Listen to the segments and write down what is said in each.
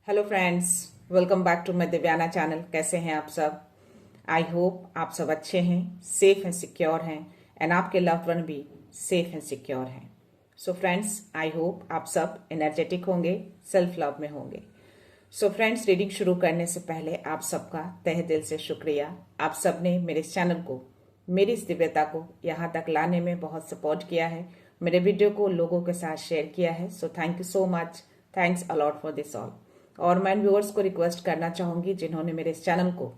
Hello friends, welcome back to my Divyana channel. कैसे हैं आप सब? आई होप आप सब अच्छे हैं, सेफ एंड सिक्योर हैं एंड आपके लव्ड वन भी सेफ एंड सिक्योर हैं। सो फ्रेंड्स, आई होप आप सब एनर्जेटिक होंगे, सेल्फ लव में होंगे। सो फ्रेंड्स, रीडिंग शुरू करने से पहले आप सबका तहे दिल से शुक्रिया। आप सब ने मेरे इस चैनल को, मेरी इस दिव्यता को यहाँ तक लाने में बहुत सपोर्ट किया है, मेरे वीडियो को लोगों के साथ शेयर किया है। So thank you so much, thanks a lot for this all. और मैं व्यूअर्स को रिक्वेस्ट करना चाहूंगी जिन्होंने मेरे इस चैनल को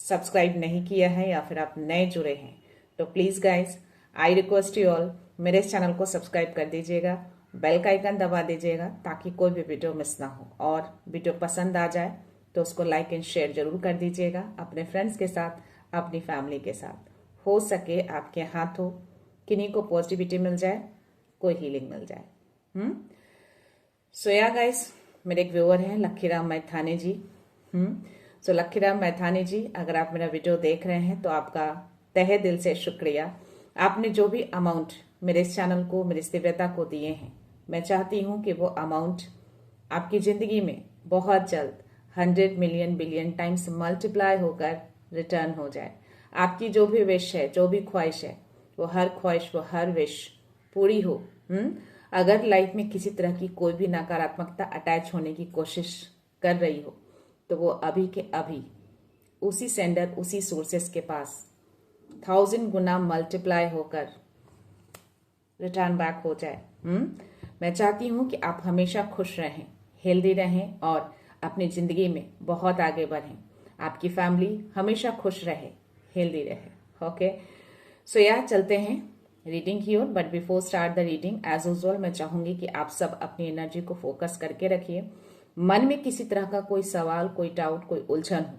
सब्सक्राइब नहीं किया है या फिर आप नए जुड़े हैं, तो please guys, I request you all, मेरे इस चैनल को सब्सक्राइब कर दीजिएगा, बेल का आइकन दबा दीजिएगा ताकि कोई भी वीडियो मिस ना हो। और वीडियो पसंद आ जाए तो उसको लाइक एंड शेयर जरूर कर दीजिएगा अपने फ्रेंड्स के साथ, अपनी फैमिली के साथ। हो सके आपके हाथों किन्हीं को पॉजिटिविटी मिल जाए, कोई हीलिंग मिल जाए। सो या गाइस, मेरे एक व्यूअर हैं लखीराम मैथानी जी। सो लखीराम मैथानी जी, अगर आप मेरा वीडियो देख रहे हैं तो आपका तहे दिल से शुक्रिया। आपने जो भी अमाउंट मेरे इस चैनल को, मेरी इस दिव्यता को दिए हैं, मैं चाहती हूं कि वो अमाउंट आपकी जिंदगी में बहुत जल्द 100 मिलियन बिलियन टाइम्स मल्टीप्लाई होकर रिटर्न हो जाए। आपकी जो भी विश है, जो भी ख्वाहिश है, वो हर ख्वाहिश, वो हर विश पूरी हो। अगर लाइफ में किसी तरह की कोई भी नकारात्मकता अटैच होने की कोशिश कर रही हो तो वो अभी के अभी उसी सेंडर, उसी सोर्सेस के पास 1000 गुना मल्टीप्लाई होकर रिटर्न बैक हो जाए। मैं चाहती हूं कि आप हमेशा खुश रहें, हेल्दी रहें और अपनी जिंदगी में बहुत आगे बढ़ें। आपकी फैमिली हमेशा खुश रहे, हेल्दी रहे। ओके, सो यार चलते हैं रीडिंग की ओर। But before start the reading, as usual मैं चाहूंगी कि आप सब अपनी एनर्जी को फोकस करके रखिए। मन में किसी तरह का कोई सवाल, कोई डाउट, कोई उलझन हो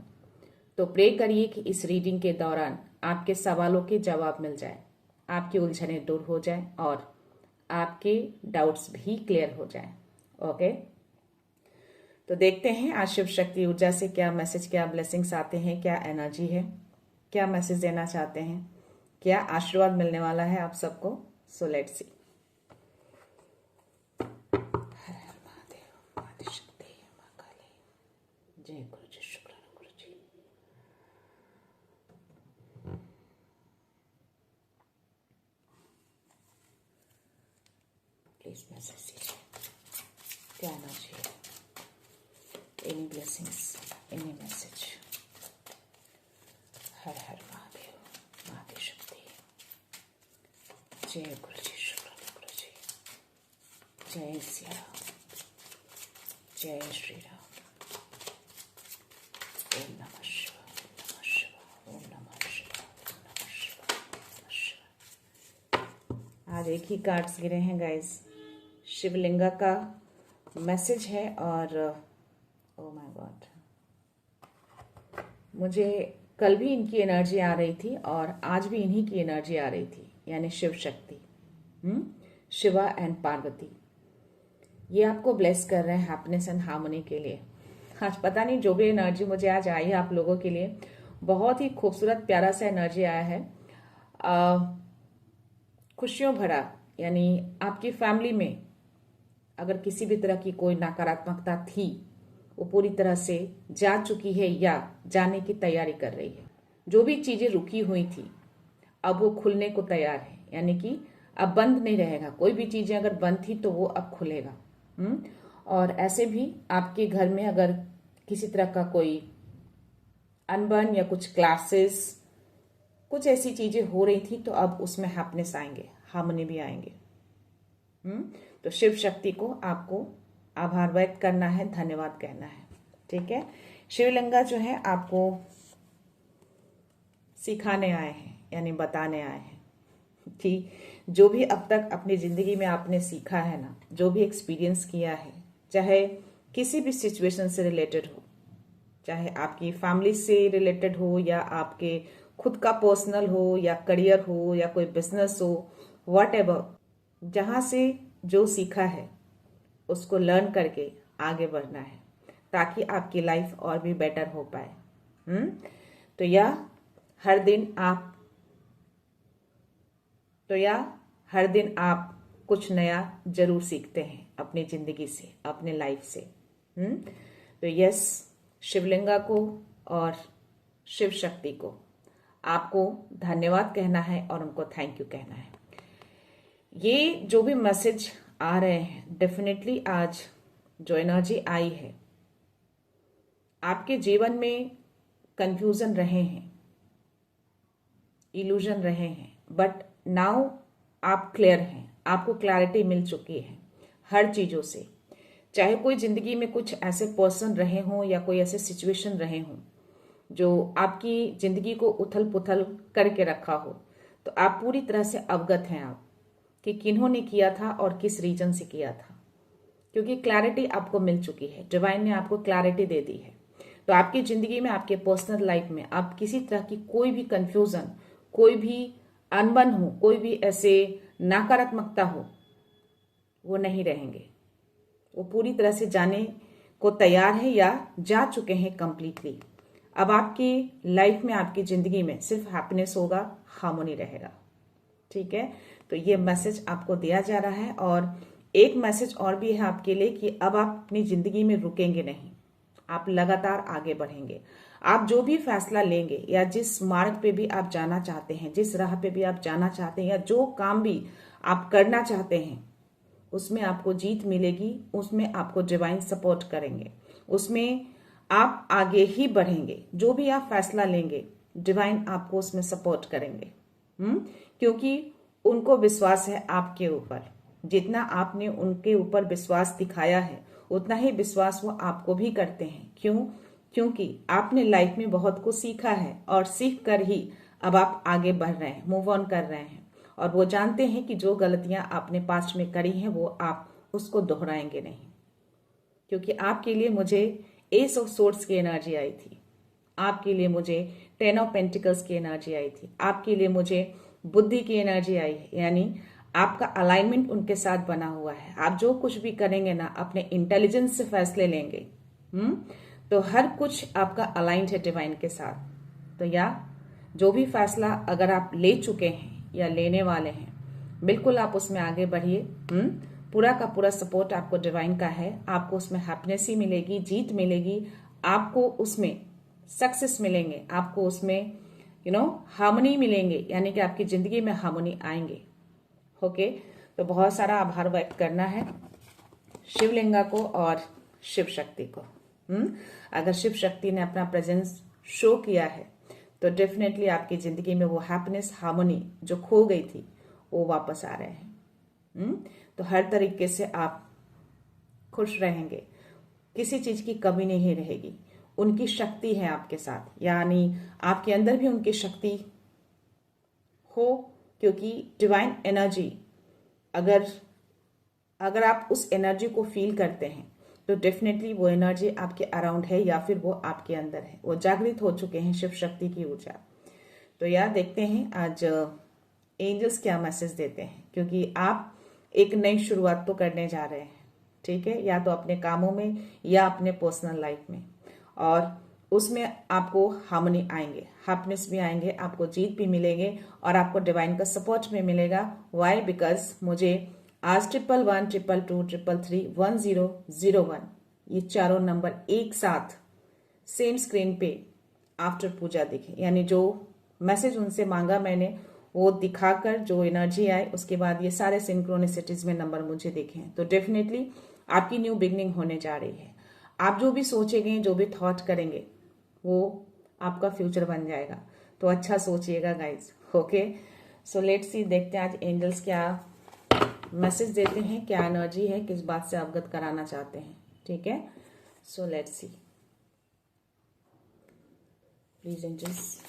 तो प्रे करिए कि इस रीडिंग के दौरान आपके सवालों के जवाब मिल जाए, आपकी उलझनें दूर हो जाए और आपके डाउट्स भी क्लियर हो जाए। ओके, तो देखते हैं आज शिव शक्ति ऊर्जा से क्या मैसेज, क्या ब्लेसिंग्स आते हैं, क्या एनर्जी है, क्या मैसेज देना चाहते हैं, क्या आशीर्वाद मिलने वाला है आप सबको। So let's see. हर हर महादेव, आदिशक्ति, मां काली, जय गुरु जी, शुक्राना गुरु जी। प्लीज मैसेज दीजिए, क्या एनर्जी है, एनी ब्लेसिंग्स, एनी मैसेज। हर हर महादेव, आदिशक्ति, जय गुरु जी, शुक्राना गुरु जी। जय सिया राम, जय श्री राम। ओम नमः शिवाय, ओम नमः शिवाय, ओम नमः शिवाय, ओम नमः शिवाय, ओम नमः शिवाय। आज एक ही कार्ड्स गिरे हैं गाइस, शिवलिंगा का मैसेज है। और ओ माय गॉड, मुझे कल भी इनकी एनर्जी आ रही थी और आज भी इन्हीं की एनर्जी आ रही थी, यानी शिव शक्ति, शिवा एंड पार्वती। ये आपको ब्लेस कर रहे हैं हैप्पीनेस एंड हार्मनी के लिए। आज पता नहीं जो भी एनर्जी मुझे आज आई है आप लोगों के लिए, बहुत ही खूबसूरत प्यारा सा एनर्जी आया है। खुशियों भरा, यानी आपकी फैमिली में अगर किसी भी तरह की कोई नकारात्मकता थी वो पूरी तरह से जा चुकी है या जाने की तैयारी कर रही है। जो भी चीजें रुकी हुई थी अब वो खुलने को तैयार है, यानी कि अब बंद नहीं रहेगा। कोई भी चीजें अगर बंद थी तो वो अब खुलेगा। और ऐसे भी आपके घर में अगर किसी तरह का कोई अनबन या कुछ क्लासेस, कुछ ऐसी चीजें हो रही थी तो अब उसमें हैप्पीनेस आएंगे, हार्मनी भी आएंगे। तो शिव शक्ति को आपको आभार व्यक्त करना है, धन्यवाद कहना है। ठीक है, शिवलिंगा जो है आपको सिखाने आए हैं, यानी बताने आए हैं कि जो भी अब तक अपनी जिंदगी में आपने सीखा है ना, जो भी एक्सपीरियंस किया है, चाहे किसी भी सिचुएशन से रिलेटेड हो, चाहे आपकी फैमिली से रिलेटेड हो या आपके खुद का पर्सनल हो या करियर हो या कोई बिजनेस हो, व्हाटएवर, जहां से जो सीखा है उसको लर्न करके आगे बढ़ना है ताकि आपकी लाइफ और भी बेटर हो पाए। तो या हर दिन आप कुछ नया जरूर सीखते हैं अपनी जिंदगी से, अपने लाइफ से। तो यस, शिवलिंगा को और शिव शक्ति को आपको धन्यवाद कहना है और उनको थैंक यू कहना है। ये जो भी मैसेज आ रहे हैं, डेफिनेटली आज जो एनर्जी आई है, आपके जीवन में कंफ्यूजन रहे हैं, इल्यूजन रहे हैं, बट नाउ आप क्लियर हैं, आपको क्लैरिटी मिल चुकी है हर चीजों से। चाहे कोई जिंदगी में कुछ ऐसे पर्सन रहे हों या कोई ऐसे सिचुएशन रहे हों जो आपकी जिंदगी को उथल पुथल करके रखा हो, तो आप पूरी तरह से अवगत हैं आप कि किन्होंने किया था और किस रीजन से किया था, क्योंकि क्लैरिटी आपको मिल चुकी है, डिवाइन ने आपको क्लैरिटी दे दी है। तो आपकी जिंदगी में, आपके पर्सनल लाइफ में आप किसी तरह की कोई भी कंफ्यूजन, कोई भी अनबन हो, कोई भी ऐसे नकारात्मकता हो, वो नहीं रहेंगे। वो पूरी तरह से जाने को तैयार है या जा चुके हैं कंप्लीटली। अब आपकी लाइफ में, आपकी जिंदगी में सिर्फ हैप्पीनेस होगा, हार्मोनी रहेगा। ठीक है, तो ये मैसेज आपको दिया जा रहा है। और एक मैसेज और भी है आपके लिए कि अब आप अपनी जिंदगी में रुकेंगे नहीं, आप लगातार आगे बढ़ेंगे। आप जो भी फैसला लेंगे या जिस मार्ग पे भी आप जाना चाहते हैं, जिस राह पे भी आप जाना चाहते हैं, या जो काम भी आप करना चाहते हैं, उसमें आपको जीत मिलेगी, उसमें आपको डिवाइन सपोर्ट करेंगे, उसमें आप आगे ही बढ़ेंगे। जो भी आप फैसला लेंगे, डिवाइन आपको उसमें सपोर्ट करेंगे। क्योंकि उनको विश्वास है आपके ऊपर। जितना आपने उनके ऊपर विश्वास दिखाया है, उतना ही विश्वास वो आपको भी करते हैं। क्यों? क्योंकि आपने लाइफ में बहुत कुछ सीखा है और सीख कर ही अब आप आगे बढ़ रहे हैं, मूव ऑन कर रहे हैं। और वो जानते हैं कि जो गलतियां आपने पास्ट में करी हैं, वो आप उसको दोहराएंगे नहीं। क्योंकि आपके लिए मुझे एस ऑफ सोर्ड्स की एनर्जी आई थी, आपके लिए मुझे 10 ऑफ पेंटिकल्स की एनर्जी आई थी, आपके लिए मुझे बुद्धि की एनर्जी आई है। यानी आपका अलाइनमेंट उनके साथ बना हुआ है। आप जो कुछ भी करेंगे ना, अपने इंटेलिजेंस से फैसले लेंगे, तो हर कुछ आपका अलाइंड है डिवाइन के साथ। तो या जो भी फैसला अगर आप ले चुके हैं या लेने वाले हैं, बिल्कुल आप उसमें आगे बढ़िए। पूरा का पूरा सपोर्ट आपको डिवाइन का है। आपको उसमें हैप्पीनेस ही मिलेगी, जीत मिलेगी, आपको उसमें सक्सेस मिलेंगे, आपको उसमें हार्मनी मिलेंगे, यानी कि आपकी जिंदगी में हार्मनी आएंगे। ओके, तो बहुत सारा आभार व्यक्त करना है शिवलिंगा को और शिव शक्ति को। अगर शिव शक्ति ने अपना प्रेजेंस शो किया है, तो डेफिनेटली आपकी जिंदगी में वो हैप्पीनेस, हार्मनी जो खो गई थी, वो वापस आ रहे हैं। तो हर तरीके से आप खुश रहेंगे, किसी चीज की कमी नहीं रहेगी। उनकी शक्ति है आपके साथ, यानी आपके अंदर भी उनकी शक्ति हो, क्योंकि डिवाइन एनर्जी, अगर आप उस एनर्जी को फील करते हैं, तो डेफिनेटली वो एनर्जी आपके अराउंड है या फिर वो आपके अंदर है। वो जागृत हो चुके हैं शिव शक्ति की ऊर्जा। तो यार देखते हैं आज एंजल्स क्या मैसेज देते हैं, क्योंकि आप एक नई शुरुआत तो करने जा रहे हैं। ठीक है, या तो अपने कामों में या अपने पर्सनल लाइफ में, और उसमें आपको हार्मनी आएंगे, हैप्पीनेस भी आएंगे, आपको जीत भी मिलेंगे और आपको डिवाइन का सपोर्ट भी मिलेगा। वाई? बिकॉज मुझे आज 1111, 222, 333, 1001 ये चारों नंबर एक साथ सेम स्क्रीन पे आफ्टर पूजा दिखे। यानी जो मैसेज उनसे मांगा मैंने, वो दिखाकर जो एनर्जी आए, उसके बाद ये सारे सिंक्रोनिसिटीज में नंबर मुझे दिखे हैं। तो डेफिनेटली आपकी न्यू बिगनिंग होने जा रही है। आप जो भी सोचेंगे, जो भी थॉट करेंगे, वो आपका फ्यूचर बन जाएगा। तो अच्छा सोचिएगा गाइज। ओके, सो लेट्स सी, देखते हैं आज एंजल्स क्या मैसेज देते हैं, क्या एनर्जी है, किस बात से अवगत कराना चाहते हैं। ठीक है, so let's see. Please angels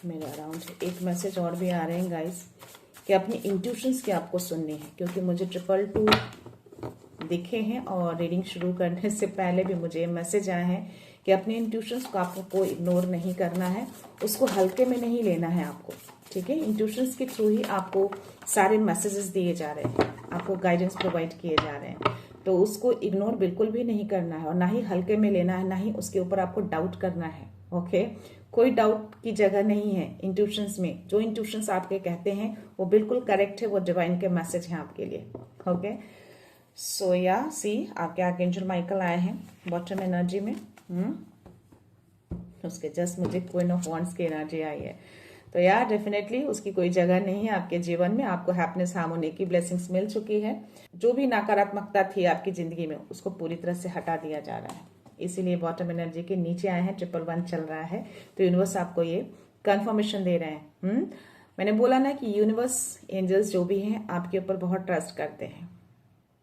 मेरे अराउंड एक मैसेज और भी आ रहे हैं गाइज, कि अपनी इंट्यूशंस की आपको सुननी है, क्योंकि मुझे 222 दिखे हैं और रीडिंग शुरू करने से पहले भी मुझे मैसेज आए हैं कि अपने इंट्यूशंस को आपको इग्नोर नहीं करना है, उसको हल्के में नहीं लेना है आपको। ठीक है, इंट्यूशंस के थ्रू ही आपको सारे मैसेजेस दिए जा रहे हैं, आपको गाइडेंस प्रोवाइड किए जा रहे हैं। तो उसको इग्नोर बिल्कुल भी नहीं करना है और ना ही हल्के में लेना है, ना ही उसके ऊपर आपको डाउट करना है। ओके, कोई डाउट की जगह नहीं है इंट्यूशंस में। जो इंट्यूशंस आपके कहते हैं वो बिल्कुल करेक्ट है, वो डिवाइन के मैसेज हैं आपके लिए। ओके, सोया सी आपके आर्कएंजल माइकल आए हैं बॉटम एनर्जी में। उसके जस्ट मुझे क्वीन ऑफ वॉन्ड्स की एनर्जी आई है। तो यार डेफिनेटली उसकी कोई जगह नहीं है आपके जीवन में। आपको हैप्पीनेस हार्मोनी की ब्लेसिंग्स मिल चुकी है। जो भी नकारात्मकता थी आपकी जिंदगी में उसको पूरी तरह से हटा दिया जा रहा है। इसीलिए बॉटम एनर्जी के नीचे आए हैं, 111 चल रहा है। तो यूनिवर्स आपको ये कंफर्मेशन दे रहे हैं। मैंने बोला ना कि यूनिवर्स एंजल्स जो भी हैं आपके ऊपर बहुत ट्रस्ट करते हैं,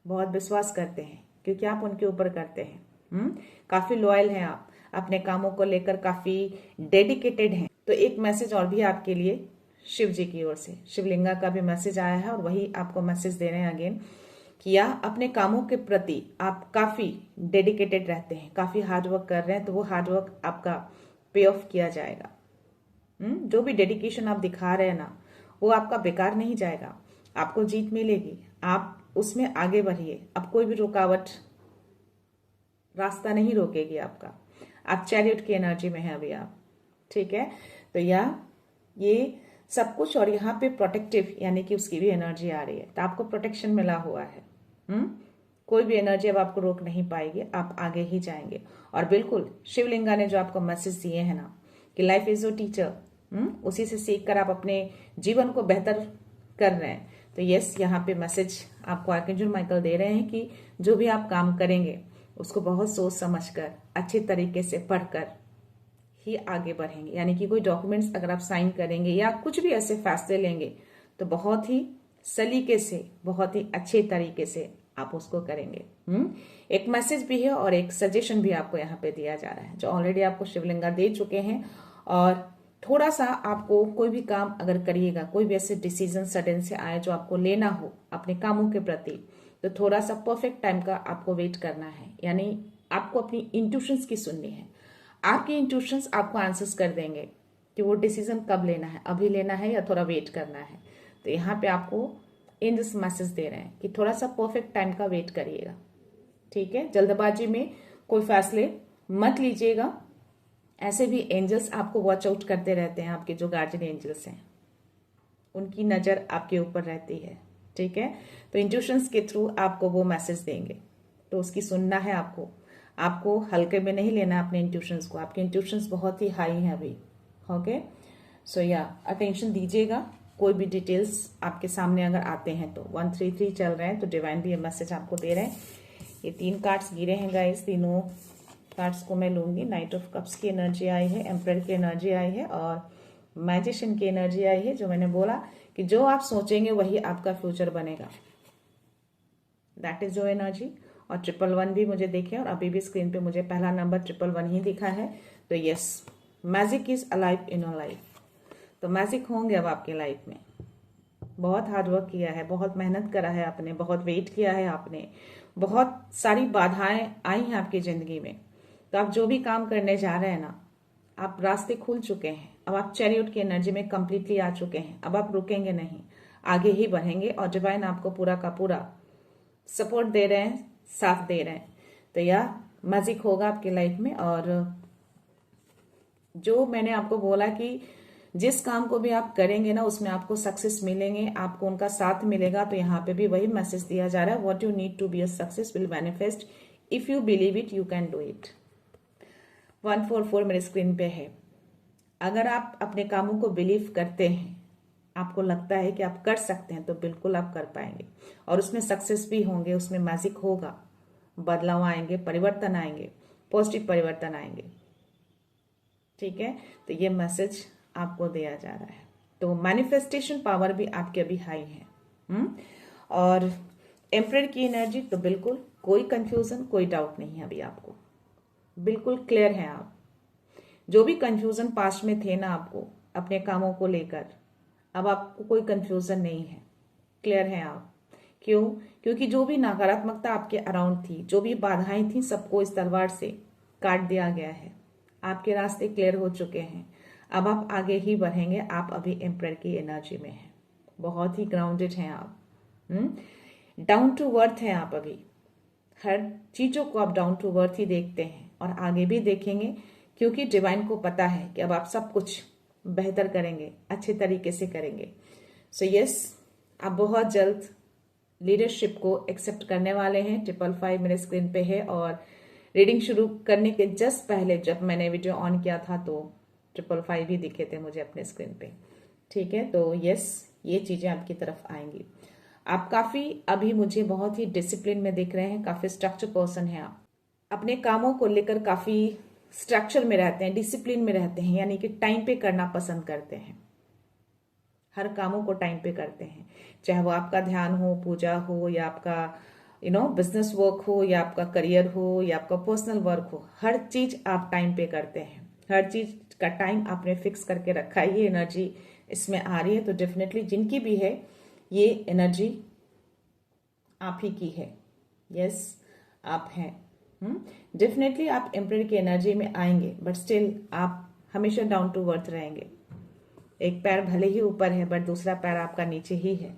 बहुत विश्वास करते हैं, क्योंकि आप उनके ऊपर करते हैं। काफी लॉयल हैं आप, अपने कामों को लेकर काफी डेडिकेटेड हैं। तो एक मैसेज और भी आपके लिए शिव जी की ओर से, शिवलिंगा का भी मैसेज आया है और वही आपको मैसेज दे रहे हैं अगेन कि या अपने कामों के प्रति आप काफी डेडिकेटेड रहते हैं, काफी हार्डवर्क कर रहे हैं, तो वो हार्डवर्क आपका पे ऑफ किया जाएगा। जो भी डेडिकेशन आप दिखा रहे हैं ना, वो आपका बेकार नहीं जाएगा, आपको जीत मिलेगी। आप उसमें आगे बढ़िए। अब कोई भी रुकावट रास्ता नहीं रोकेगी आपका। आप चैरियट की एनर्जी में हैं अभी आप, ठीक है। तो ये सब कुछ, और यहाँ पे प्रोटेक्टिव यानी कि उसकी भी एनर्जी आ रही है। तो आपको प्रोटेक्शन मिला हुआ है। कोई भी एनर्जी अब आपको रोक नहीं पाएगी, आप आगे ही जाएंगे। और बिल्कुल शिवलिंगा ने जो आपको मैसेज दिए हैं ना कि लाइफ इज योर टीचर, उसी से सीख कर आप अपने जीवन को बेहतर कर रहे हैं। तो यस, यहाँ पे मैसेज आपको आर्कएंजल माइकल दे रहे हैं कि जो भी आप काम करेंगे उसको बहुत सोच समझकर, अच्छे तरीके से पढ़कर ही आगे बढ़ेंगे। यानी कि कोई डॉक्यूमेंट्स अगर आप साइन करेंगे या कुछ भी ऐसे फैसले लेंगे तो बहुत ही सलीके से, बहुत ही अच्छे तरीके से आप उसको करेंगे। एक मैसेज भी है और एक सजेशन भी आपको यहाँ पे दिया जा रहा है, जो ऑलरेडी आपको शिवलिंगा दे चुके हैं। और थोड़ा सा आपको कोई भी काम अगर करिएगा, कोई भी ऐसे डिसीजन सडन से आए जो आपको लेना हो अपने कामों के प्रति, तो थोड़ा सा परफेक्ट टाइम का आपको वेट करना है। यानी आपको अपनी इंट्यूशंस की सुननी है। आपकी इंट्यूशंस आपको आंसर्स कर देंगे कि वो डिसीजन कब लेना है, अभी लेना है या थोड़ा वेट करना है। तो यहाँ पे आपको इन दिस मैसेज दे रहे हैं कि थोड़ा सा परफेक्ट टाइम का वेट करिएगा, ठीक है। जल्दबाजी में कोई फैसले मत लीजिएगा। ऐसे भी एंजल्स आपको वॉच आउट करते रहते हैं, आपके जो गार्जियन एंजल्स हैं उनकी नजर आपके ऊपर रहती है, ठीक है। तो इंट्यूशंस के थ्रू आपको वो मैसेज देंगे, तो उसकी सुनना है आपको हल्के में नहीं लेना अपने इंट्यूशंस को। आपके इंट्यूशंस बहुत ही हाई हैं अभी, ओके। सो या अटेंशन दीजिएगा। कोई भी डिटेल्स आपके सामने अगर आते हैं तो 133 चल रहे हैं, तो डिवाइन भी ये मैसेज आपको दे रहे हैं। ये 3 कार्ड्स गिरे हैं गाइस, तीनों कार्ड्स को मैं लूंगी। नाइट ऑफ कप्स की एनर्जी आई है, एम्परर की एनर्जी आई है और मैजिशियन की एनर्जी आई है। जो मैंने बोला कि जो आप सोचेंगे वही आपका फ्यूचर बनेगा, दैट इज योर एनर्जी। और 111 भी मुझे देखे, और अभी भी स्क्रीन पे मुझे पहला नंबर 111 ही दिखा है। तो yes, magic is alive in your life. तो मैजिक होंगे अब आपके लाइफ में। बहुत हार्डवर्क किया है, बहुत मेहनत करा है आपने, बहुत वेट किया है आपने, बहुत सारी बाधाएं आई हैं आपकी जिंदगी में। तो आप जो भी काम करने जा रहे हैं ना, आप रास्ते खुल चुके हैं। अब आप चैरियट की एनर्जी में कंप्लीटली आ चुके हैं। अब आप रुकेंगे नहीं, आगे ही बढ़ेंगे। और डिवाइन आपको पूरा का पूरा सपोर्ट दे रहे हैं, साथ दे रहे हैं। तो यह मैजिक होगा आपकी लाइफ में। और जो मैंने आपको बोला कि जिस काम को भी आप करेंगे ना उसमें आपको सक्सेस मिलेंगे, आपको उनका साथ मिलेगा। तो यहाँ पे भी वही मैसेज दिया जा रहा है, what you need to be a success will manifest if you believe it, you can do it. 144 मेरे स्क्रीन पे है। अगर आप अपने कामों को बिलीव करते हैं, आपको लगता है कि आप कर सकते हैं, तो बिल्कुल आप कर पाएंगे और उसमें सक्सेस भी होंगे, उसमें मैजिक होगा, बदलाव आएंगे, परिवर्तन आएंगे, पॉजिटिव परिवर्तन आएंगे, ठीक है। तो ये मैसेज आपको दिया जा रहा है। तो मैनिफेस्टेशन पावर भी आपके अभी हाई है। और एम्परर की एनर्जी, तो बिल्कुल कोई कंफ्यूजन, कोई डाउट नहीं है अभी आपको, बिल्कुल क्लियर है आप। जो भी कंफ्यूजन पास्ट में थे ना आपको अपने कामों को लेकर, अब आपको कोई कंफ्यूजन नहीं है, क्लियर है आप। क्यों? क्योंकि जो भी नकारात्मकता आपके अराउंड थी, जो भी बाधाएं थी, सबको इस तलवार से काट दिया गया है। आपके रास्ते क्लियर हो चुके हैं। अब आप आगे ही बढ़ेंगे। आप अभी एम्परर की एनर्जी में हैं, बहुत ही ग्राउंडेड हैं आप, डाउन टू अर्थ हैं आप अभी। हर चीजों को आप डाउन टू अर्थ ही देखते हैं और आगे भी देखेंगे, क्योंकि डिवाइन को पता है कि अब आप सब कुछ बेहतर करेंगे, अच्छे तरीके से करेंगे। सो यस, आप बहुत जल्द लीडरशिप को एक्सेप्ट करने वाले हैं। 555 मेरे स्क्रीन पे है और रीडिंग शुरू करने के जस्ट पहले जब मैंने वीडियो ऑन किया था तो 555 ही दिखे थे मुझे अपने स्क्रीन पे। ठीक है, तो यस, ये चीजें आपकी तरफ आएंगी। आप काफी अभी मुझे बहुत ही डिसिप्लिन में दिख रहे हैं, काफी स्ट्रक्चर पर्सन है आप। अपने कामों को लेकर काफी स्ट्रक्चर में रहते हैं, डिसिप्लिन में रहते हैं, यानी कि टाइम पे करना पसंद करते हैं। हर कामों को टाइम पे करते हैं, चाहे वो आपका ध्यान हो, पूजा हो, या आपका बिजनेस वर्क हो, या आपका करियर हो, या आपका पर्सनल वर्क हो। हर चीज आप टाइम पे करते हैं, हर चीज का टाइम आपने फिक्स करके रखा है। ये एनर्जी इसमें आ रही है, तो डेफिनेटली जिनकी भी है ये एनर्जी आप ही की है। यस, आप हैं। डेफिनेटली आप एम्परर की एनर्जी में आएंगे, बट स्टिल आप हमेशा डाउन टू अर्थ रहेंगे। एक पैर भले ही ऊपर है बट दूसरा पैर आपका नीचे ही है।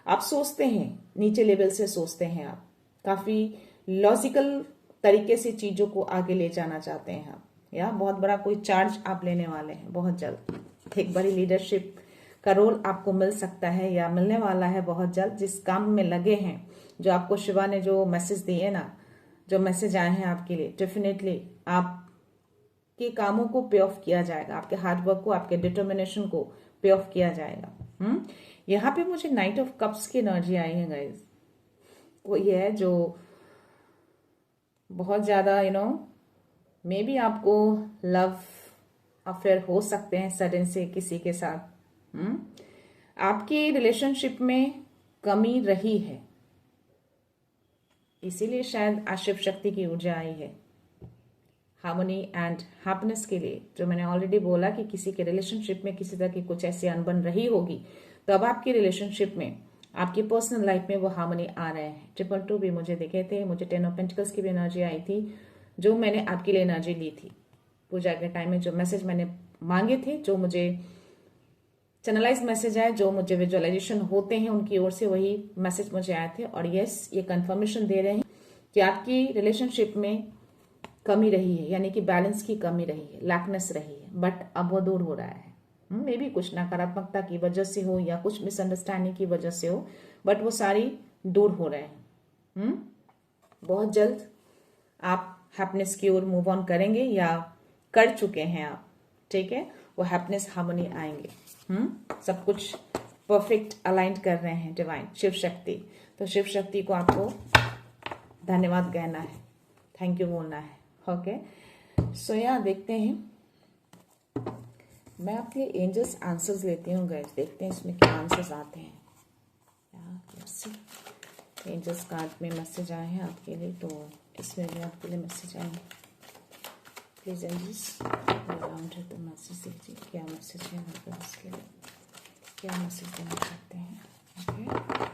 आप सोचते हैं, नीचे लेवल से सोचते हैं, आप काफी लॉजिकल तरीके से चीजों को आगे ले जाना चाहते हैं आप, या बहुत बड़ा कोई चार्ज आप लेने वाले हैं बहुत जल्द। एक बड़ी लीडरशिप का रोल आपको मिल सकता है या मिलने वाला है बहुत जल्द। जिस काम में लगे हैं, जो आपको शिवा ने जो मैसेज दिए ना, जो मैसेज आए हैं आपके लिए, डेफिनेटली आप के कामों को पे ऑफ किया जाएगा, आपके हार्डवर्क को, आपके डिटर्मिनेशन को पे ऑफ किया जाएगा। यहाँ पे मुझे नाइट ऑफ कप्स की एनर्जी आई है गाइज। कोई है जो बहुत ज्यादा मे बी आपको लव अफेयर हो सकते हैं सडन से किसी के साथ। आपकी रिलेशनशिप में कमी रही है, इसीलिए शायद आज शिव शक्ति की ऊर्जा आई है हार्मनी एंड हैप्पीनेस के लिए। जो मैंने ऑलरेडी बोला कि किसी के रिलेशनशिप में किसी तरह की कुछ ऐसी अनबन रही होगी, तो अब आपकी रिलेशनशिप में, आपकी पर्सनल लाइफ में वो हार्मनी आ रहे हैं। 222 भी मुझे दिखे थे, मुझे 10 ऑफ पेंटिकल्स की भी एनर्जी आई थी, जो मैंने आपके लिए एनर्जी ली थी पूजा के टाइम में। जो मैसेज मैंने मांगे थे, जो मुझे चैनलाइज मैसेज आए, जो मुझे विजुअलाइजेशन होते हैं उनकी ओर से, वही मैसेज मुझे आए थे। और यस, ये कंफर्मेशन दे रहे हैं कि आपकी रिलेशनशिप में कमी रही है, यानी कि बैलेंस की कमी रही है, लैकनेस रही है, बट अब वो दूर हो रहा है। मे बी कुछ नकारात्मकता की वजह से हो या कुछ मिसअंडरस्टैंडिंग की वजह से हो, बट वो सारी दूर हो रहे हैं। बहुत जल्द आप हैप्पीनेस की ओर मूव ऑन करेंगे या कर चुके हैं आप। ठीक है, वो हैप्पीनेस हार्मनी आएंगे। सब कुछ परफेक्ट अलाइंड कर रहे हैं डिवाइन शिव शक्ति। तो शिव शक्ति को आपको धन्यवाद कहना है, थैंक यू बोलना है। ओके, सो यहाँ देखते हैं, मैं आपके एंजल्स आंसर्स लेती हूँ गाइस, देखते हैं इसमें क्या आंसर्स आते हैं। एंजल्स कार्ड में मैसेज आए हैं आपके लिए, तो इसमें भी आपके लिए मैसेज आए हैं। प्लीज एंजल्स अराउंड है तो मैसेज दीजिए, क्या मैसेज है आपके इसके लिए, क्या मैसेज देना चाहते हैं। Okay,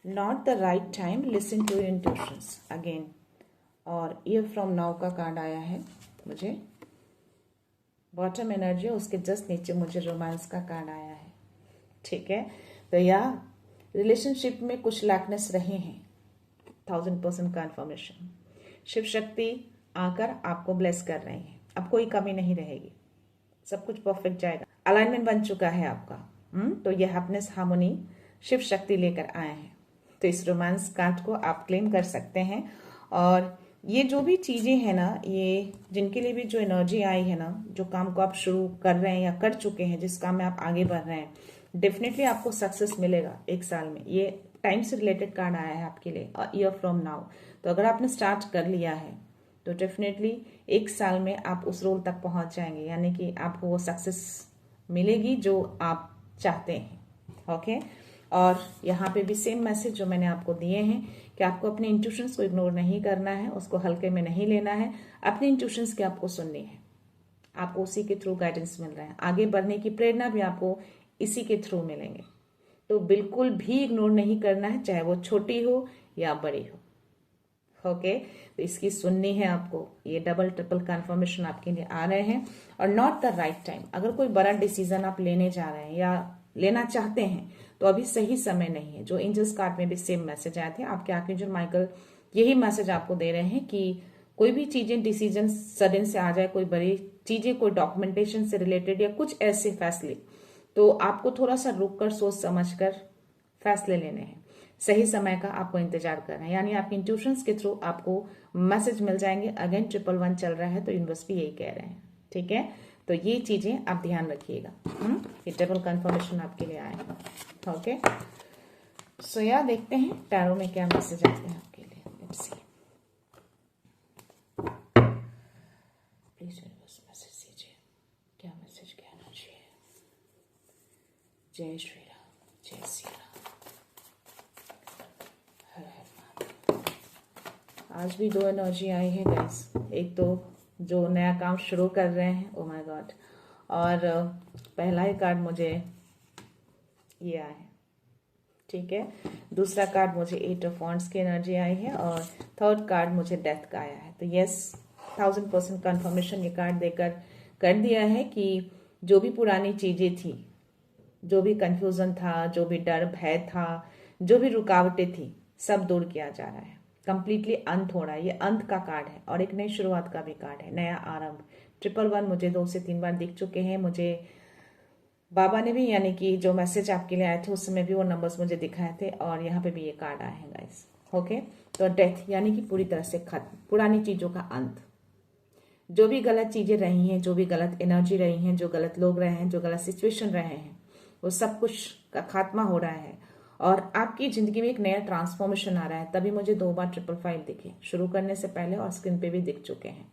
not the right time, listen to your intuitions again. और ईयर फ्रॉम नाउ का कार्ड आया है मुझे, बॉटम एनर्जी, उसके जस्ट नीचे मुझे रोमांस का कार्ड आया है। ठीक है, तो या रिलेशनशिप में कुछ लैकनेस रहे हैं, 1000% कन्फर्मेशन। शिव शक्ति आकर आपको ब्लेस कर रहे हैं, अब कोई कमी नहीं रहेगी, सब कुछ परफेक्ट जाएगा, अलाइनमेंट बन चुका है आपका। तो ये हैप्पीनेस हार्मनी शिव शक्ति लेकर आए हैं। तो इस रोमांस कार्ड को आप क्लेम कर सकते हैं। और ये जो भी चीजें हैं ना, ये जिनके लिए भी जो एनर्जी आई है ना, जो काम को आप शुरू कर रहे हैं या कर चुके हैं, जिस काम में आप आगे बढ़ रहे हैं, डेफिनेटली आपको सक्सेस मिलेगा 1 साल में। ये टाइम से रिलेटेड कार्ड आया है आपके लिए, और ईयर फ्रॉम नाउ। तो अगर आपने स्टार्ट कर लिया है तो डेफिनेटली 1 साल में आप उस रोल तक पहुंच जाएंगे, यानी कि आपको वो सक्सेस मिलेगी जो आप चाहते हैं। ओके, और यहाँ पे भी सेम मैसेज जो मैंने आपको दिए हैं कि आपको अपने इंट्यूशंस को इग्नोर नहीं करना है, उसको हल्के में नहीं लेना है, अपने इंट्यूशंस की आपको सुननी है। आपको उसी के थ्रू गाइडेंस मिल रहा है, आगे बढ़ने की प्रेरणा भी आपको इसी के थ्रू मिलेंगे। तो बिल्कुल भी इग्नोर नहीं करना है, चाहे वो छोटी हो या बड़ी हो। ओके, तो इसकी सुननी है आपको। ये डबल ट्रिपल कंफर्मेशन आपके लिए आ रहे हैं। और नॉट द राइट टाइम, अगर कोई बड़ा डिसीजन आप लेने जा रहे हैं या लेना चाहते हैं तो अभी सही समय नहीं है। जो एंजल्स कार्ड में भी सेम मैसेज आए थे, आपके आर्कएंजल माइकल यही मैसेज आपको दे रहे हैं कि कोई भी चीजें डिसीजन सडन से आ जाए, कोई बड़ी चीजें, कोई डॉक्यूमेंटेशन से रिलेटेड या कुछ ऐसे फैसले तो आपको थोड़ा सा रुक कर सोच समझ कर फैसले लेने हैं। सही समय का आपको इंतजार करना है, यानी आपके इंट्यूशंस के थ्रू आपको मैसेज मिल जाएंगे। अगेन 111 चल रहा है तो यूनिवर्स भी यही कह रहे हैं, ठीक है। तो ये चीजें आप ध्यान रखिएगा। ये डबल कंफर्मेशन आपके लिए आएगा, ओके। सो यार देखते हैं टैरो में क्या मैसेज आते हैं आपके लिए। Let's see, please universe message दीजिए, क्या मैसेज कहना चाहिए। जय श्री राम, जय श्री राम, हर हर महादेव। आज भी दो एनर्जी आई है गाइस। एक तो जो नया काम शुरू कर रहे हैं, ओ माय गॉड, और पहला ही कार्ड मुझे ये आया है, ठीक है। दूसरा कार्ड मुझे 8 ऑफ वॉन्ड्स की एनर्जी आई है और थर्ड कार्ड मुझे डेथ का आया है। तो यस, 1000% कंफर्मेशन ये कार्ड देकर कर दिया है कि जो भी पुरानी चीजें थी, जो भी कंफ्यूजन था, जो भी डर भय था, जो भी रुकावटें थी, सब दूर किया जा रहा है। कंप्लीटली अंत हो रहा है। ये अंत का कार्ड है और एक नई शुरुआत का भी कार्ड है, नया आरंभ। 111 मुझे 2 से 3 बार दिख चुके हैं। मुझे बाबा ने भी, यानी कि जो मैसेज आपके लिए आए थे उस समय भी वो नंबर्स मुझे दिखाए थे और यहाँ पे भी ये कार्ड आए हैं गाइस, ओके। तो डेथ यानी कि पूरी तरह से खत्म, पुरानी चीजों का अंत। जो भी गलत चीजें रही हैं, जो भी गलत एनर्जी रही हैं, जो गलत लोग रहे हैं, जो गलत सिचुएशन रहे हैं, वो सब कुछ का खात्मा हो रहा है और आपकी जिंदगी में एक नया ट्रांसफॉर्मेशन आ रहा है। तभी मुझे 2 बार 555 दिखे, शुरू करने से पहले और स्क्रीन पे भी दिख चुके हैं।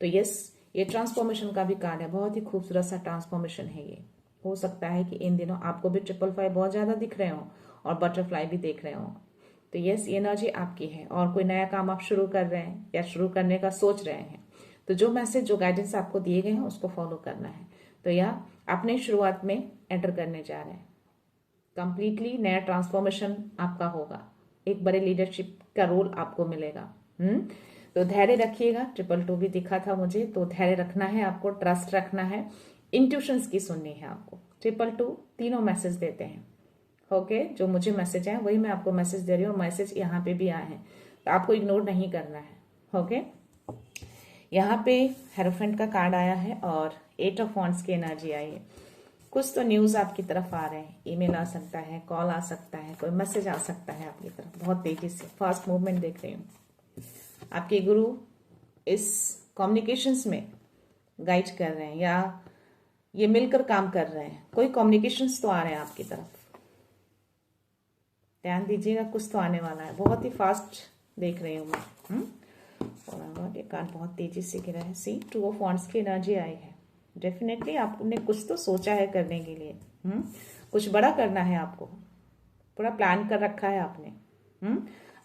तो यस, ये ट्रांसफॉर्मेशन का भी कार्ड है। बहुत ही खूबसूरत सा ट्रांसफॉर्मेशन है ये। हो सकता है कि इन दिनों आपको भी 555 बहुत ज्यादा दिख रहे हो और बटरफ्लाई भी देख रहे हो। तो यस, ये एनर्जी आपकी है और कोई नया काम आप शुरू कर रहे हैं या शुरू करने का सोच रहे हैं, तो जो मैसेज, जो गाइडेंस आपको दिए गए हैं उसको फॉलो करना है। तो या अपने शुरुआत में एंटर करने जा रहे हैं। कंप्लीटली नया ट्रांसफॉर्मेशन आपका होगा, एक बड़े लीडरशिप का रोल आपको मिलेगा। तो धैर्य रखिएगा। 222 भी दिखा था मुझे, तो धैर्य रखना है आपको, ट्रस्ट रखना है, इंट्यूशंस की सुननी है आपको। 222 तीनों मैसेज देते हैं, ओके। जो मुझे मैसेज आए वही मैं आपको मैसेज दे रही हूँ। मैसेज यहाँ पे भी आए हैं तो आपको इग्नोर नहीं करना है, ओके। यहाँ पे हेरोफेंट का कार्ड आया है और 8 ऑफ वॉन्ड्स की एनर्जी आई है। कुछ तो न्यूज आपकी तरफ आ रहे हैं, ईमेल आ सकता है, कॉल आ सकता है, कोई मैसेज आ सकता है आपकी तरफ। बहुत तेजी से फास्ट मूवमेंट देख रही हूँ। आपके गुरु इस कम्युनिकेशंस में गाइड कर रहे हैं या ये मिलकर काम कर रहे हैं। कोई कम्युनिकेशंस तो आ रहे हैं आपकी तरफ, ध्यान दीजिएगा, कुछ तो आने वाला है। बहुत ही फास्ट देख रही हूँ मैं। और ये कार्ड बहुत तेजी से गिरा है। सी, 2 ऑफ वॉन्ड्स की एनर्जी आई है। डेफिनेटली आपने कुछ तो सोचा है करने के लिए। कुछ बड़ा करना है आपको, पूरा प्लान कर रखा है आपने।